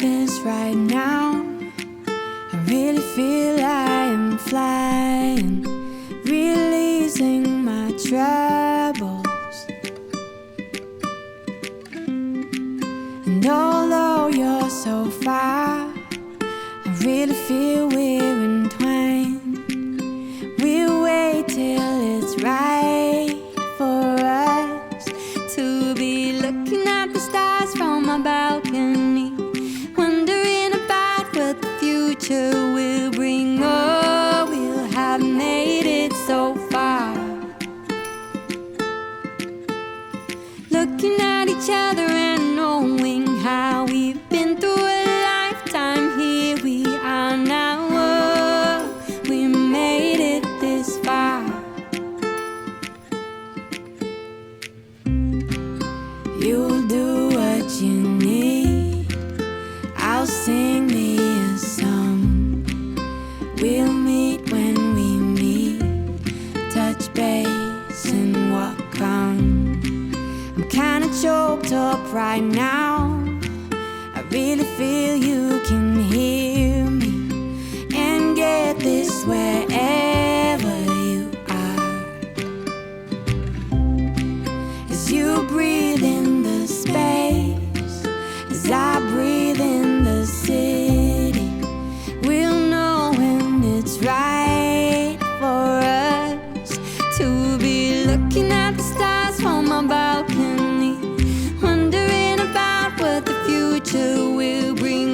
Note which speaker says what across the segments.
Speaker 1: 'cause right now I really feel I am flying, releasing my troubles. And although you're so far, I really feel we're entwined. We'll wait till it's right for us to be looking at the stars from my balcony, wondering about what the future will bring. Oh, we'll have made it so far, looking at each other and knowing how we've been through a lifetime. Here we are now. Oh, we made it this far. You'll do what you need, I'll sing me a song. We'll meet when we meet, touch base and walk on. I'm kinda choked up right now, I really feel you can hear me and get this wherever you are. As you breathe in the space, as I breathe in the city, we'll know when it's right for us to be looking at the stars from my balcony, wondering about what the future will bring.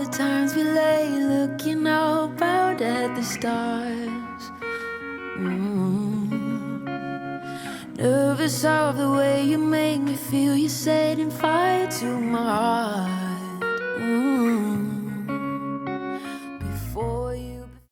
Speaker 1: the times we lay looking up out at the stars. Nervous of the way you make me feel. You're setting fire to my heart.